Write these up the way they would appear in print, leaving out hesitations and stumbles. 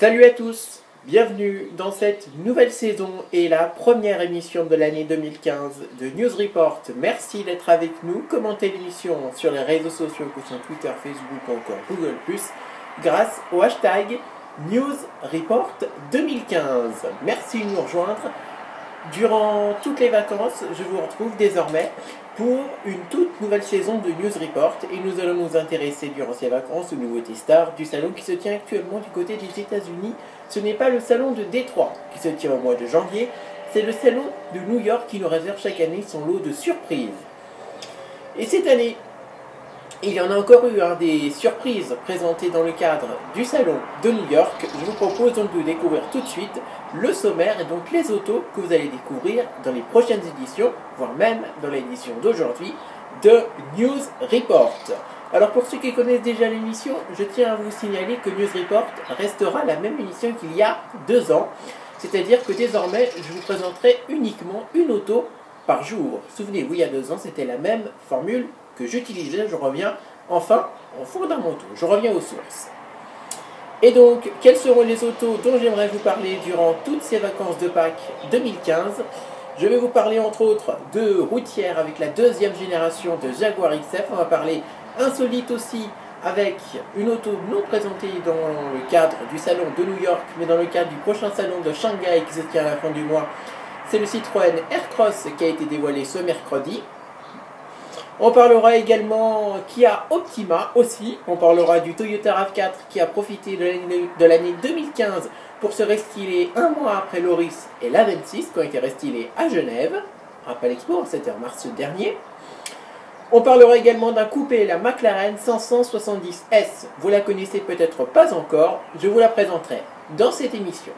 Salut à tous, bienvenue dans cette nouvelle saison et la première émission de l'année 2015 de News Report. Merci d'être avec nous, commentez l'émission sur les réseaux sociaux que sont Twitter, Facebook ou encore Google+, grâce au hashtag News Report 2015. Merci de nous rejoindre. Durant toutes les vacances, je vous retrouve désormais pour une toute nouvelle saison de News Report et nous allons nous intéresser durant ces vacances aux nouveautés stars du salon qui se tient actuellement du côté des États-Unis. Ce n'est pas le salon de Détroit qui se tient au mois de janvier, c'est le salon de New York qui nous réserve chaque année son lot de surprises. Et cette année, il y en a encore eu des surprises présentées dans le cadre du salon de New York. Je vous propose donc de découvrir tout de suite le sommaire et donc les autos que vous allez découvrir dans les prochaines éditions, voire même dans l'édition d'aujourd'hui de News Report. Alors pour ceux qui connaissent déjà l'émission, je tiens à vous signaler que News Report restera la même émission qu'il y a 2 ans. C'est-à-dire que désormais, je vous présenterai uniquement une auto par jour. Souvenez-vous, il y a 2 ans, c'était la même formule que j'utilisais. Je reviens enfin aux fondamentaux, je reviens aux sources. Et donc, quelles seront les autos dont j'aimerais vous parler durant toutes ces vacances de Pâques 2015? Je vais vous parler entre autres de routières avec la 2e génération de Jaguar XF. On va parler insolite aussi avec une auto non présentée dans le cadre du salon de New York, mais dans le cadre du prochain salon de Shanghai qui se tient à la fin du mois. C'est le Citroën Aircross qui a été dévoilé ce mercredi. On parlera également Kia Optima aussi. On parlera du Toyota RAV4 qui a profité de l'année 2015 pour se restyler un mois après l'Auris et l'Avensis qui ont été restylés à Genève. Rappel Expo, c'était en mars dernier. On parlera également d'un coupé, la McLaren 570S. Vous la connaissez peut-être pas encore, je vous la présenterai dans cette émission,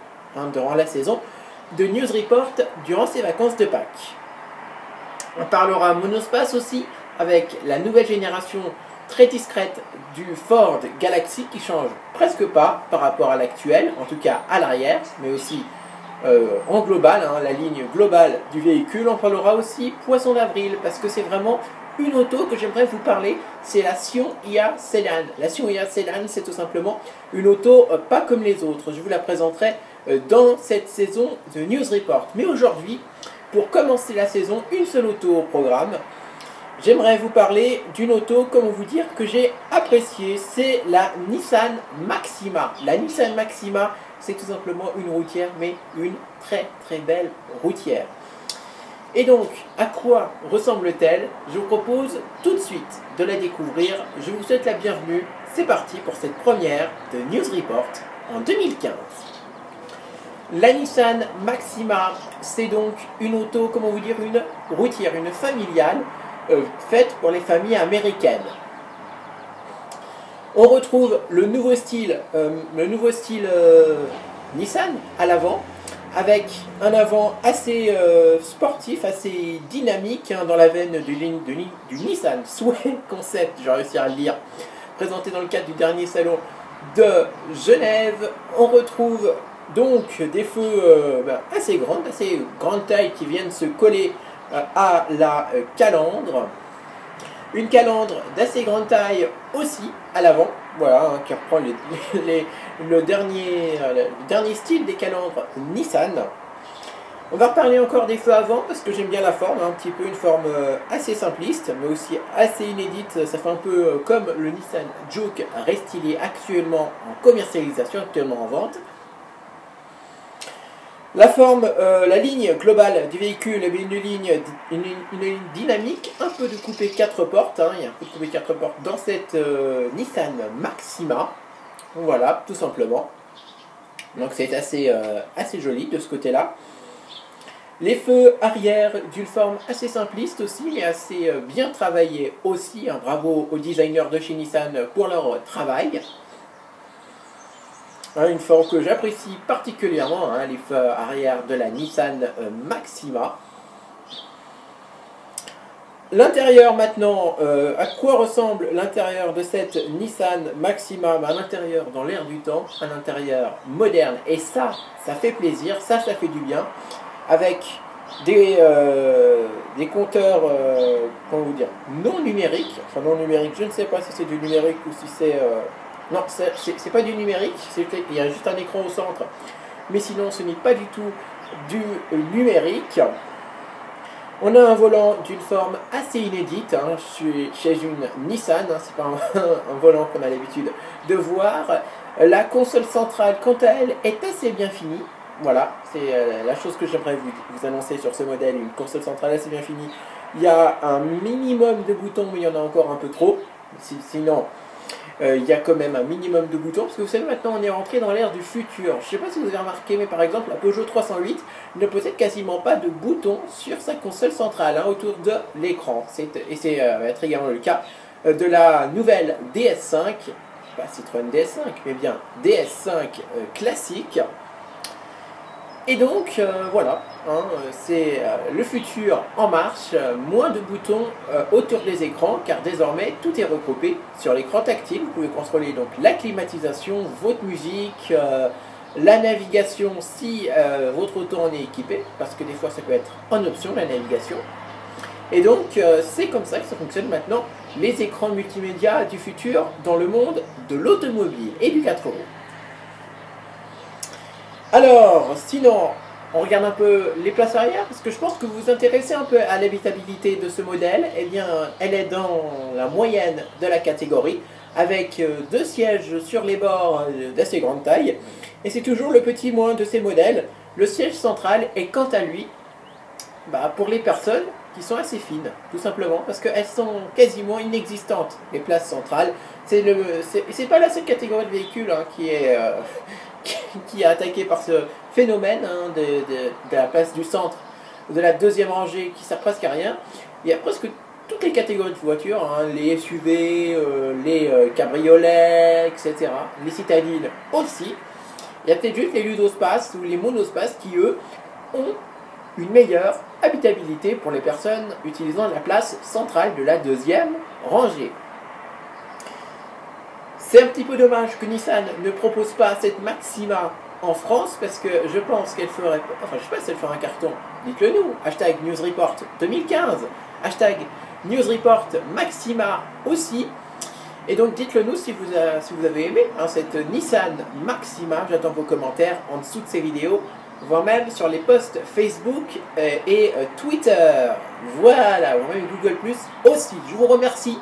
durant la saison de News Report durant ces vacances de Pâques. On parlera monospace aussi, avec la nouvelle génération très discrète du Ford Galaxy qui change presque pas par rapport à l'actuel, en tout cas à l'arrière, mais aussi en global, la ligne globale du véhicule. On parlera aussi Poisson d'avril, parce que c'est vraiment une auto que j'aimerais vous parler, c'est la Sion IA Sedan. La Sion IA Sedan, c'est tout simplement une auto pas comme les autres. Je vous la présenterai dans cette saison de News Report. Mais aujourd'hui, pour commencer la saison, une seule auto au programme. J'aimerais vous parler d'une auto, comment vous dire, que j'ai appréciée. C'est la Nissan Maxima. La Nissan Maxima, c'est tout simplement une routière, mais une très très belle routière. Et donc, à quoi ressemble-t-elle? Je vous propose tout de suite de la découvrir. Je vous souhaite la bienvenue. C'est parti pour cette première de News Report en 2015. La Nissan Maxima, c'est donc une auto, comment vous dire, une routière, une familiale, faite pour les familles américaines. On retrouve le nouveau style Nissan à l'avant, avec un avant assez sportif, assez dynamique, dans la veine du Nissan Sway Concept, j'ai réussi à le dire, présenté dans le cadre du dernier salon de Genève. On retrouve donc des feux assez grande taille qui viennent se coller à la calandre. Une calandre d'assez grande taille aussi à l'avant, voilà, qui reprend le dernier style des calandres Nissan. On va reparler encore des feux avant parce que j'aime bien la forme, un petit peu une forme assez simpliste mais aussi assez inédite. Ça fait un peu comme le Nissan Juke restylé actuellement en commercialisation, actuellement en vente. La forme, la ligne globale du véhicule est une ligne dynamique, un peu de coupé 4 portes, il y a un peu de coupé 4 portes dans cette Nissan Maxima, voilà, tout simplement. Donc c'est assez joli de ce côté-là. Les feux arrière d'une forme assez simpliste aussi, mais assez bien travaillés aussi, bravo aux designers de chez Nissan pour leur travail. Une forme que j'apprécie particulièrement, les feux arrière de la Nissan Maxima. L'intérieur maintenant, à quoi ressemble l'intérieur de cette Nissan Maxima? À l'intérieur dans l'air du temps, un intérieur moderne, et ça fait plaisir, ça fait du bien, avec des compteurs, comment vous dire, non numériques, enfin non numériques, je ne sais pas si c'est du numérique ou si c'est Non, c'est pas du numérique, il y a juste un écran au centre. Mais sinon, ce n'est pas du tout du numérique. On a un volant d'une forme assez inédite, hein. Je suis chez une Nissan, hein. C'est pas un volant qu'on a l'habitude de voir. La console centrale, quant à elle, est assez bien finie. Voilà, c'est la chose que j'aimerais vous annoncer sur ce modèle, une console centrale assez bien finie. Il y a un minimum de boutons, mais il y en a encore un peu trop. Sinon, il y a quand même un minimum de boutons, parce que vous savez, maintenant on est rentré dans l'ère du futur. Je ne sais pas si vous avez remarqué, mais par exemple, la Peugeot 308 ne possède quasiment pas de boutons sur sa console centrale, hein, autour de l'écran. Et c'est être également le cas de la nouvelle DS5, pas Citroën DS5, mais bien DS5 classique. Et donc, voilà, hein, c'est le futur en marche, moins de boutons autour des écrans, car désormais tout est regroupé sur l'écran tactile. Vous pouvez contrôler donc la climatisation, votre musique, la navigation si votre auto en est équipé, parce que des fois ça peut être en option la navigation. Et donc, c'est comme ça que ça fonctionne maintenant, les écrans multimédia du futur dans le monde de l'automobile et du 4 roues. Alors, sinon, on regarde un peu les places arrière, parce que je pense que vous vous intéressez un peu à l'habitabilité de ce modèle. Eh bien, elle est dans la moyenne de la catégorie, avec 2 sièges sur les bords d'assez grande taille. Et c'est toujours le petit moins de ces modèles. Le siège central est quant à lui, pour les personnes qui sont assez fines, tout simplement, parce qu'elles sont quasiment inexistantes, les places centrales. C'est pas la seule catégorie de véhicules, hein, qui est qui est attaquée par ce phénomène, hein, de la place du centre, de la deuxième rangée qui sert presque à rien. Il y a presque toutes les catégories de voitures, hein, les SUV, les cabriolets, etc. Les citadines aussi. Il y a peut-être juste les ludospaces ou les monospaces qui, eux, ont une meilleure habitabilité pour les personnes utilisant la place centrale de la deuxième rangée. C'est un petit peu dommage que Nissan ne propose pas cette Maxima en France, parce que je pense qu'elle ferait... Enfin, je sais pas si elle ferait un carton. Dites-le nous. Hashtag NewsReport 2015. Hashtag NewsReport Maxima aussi. Et donc, dites-le nous si vous avez aimé, hein, cette Nissan Maxima. J'attends vos commentaires en dessous de ces vidéos, voire même sur les posts Facebook et Twitter. Voilà, voire même Google+, aussi. Je vous remercie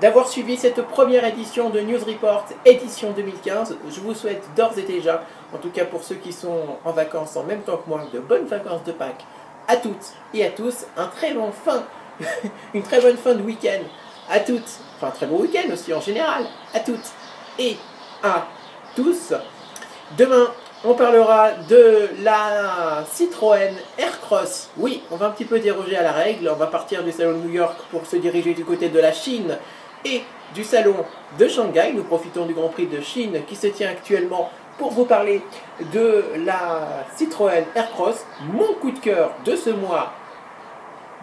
d'avoir suivi cette première édition de News Report, édition 2015. Je vous souhaite d'ores et déjà, en tout cas pour ceux qui sont en vacances en même temps que moi, de bonnes vacances de Pâques à toutes et à tous, une très bonne fin de week-end à toutes, enfin un très bon week-end aussi en général, à toutes et à tous. Demain, on parlera de la Citroën Aircross. Oui, on va un petit peu déroger à la règle, on va partir du salon de New York pour se diriger du côté de la Chine et du salon de Shanghai. Nous profitons du Grand Prix de Chine qui se tient actuellement pour vous parler de la Citroën Aircross, mon coup de cœur de ce mois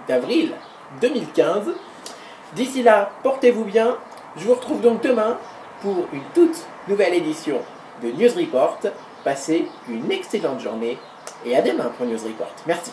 d'avril 2015. D'ici là, portez-vous bien. Je vous retrouve donc demain pour une toute nouvelle édition de News Report. Passez une excellente journée et à demain pour News Report. Merci.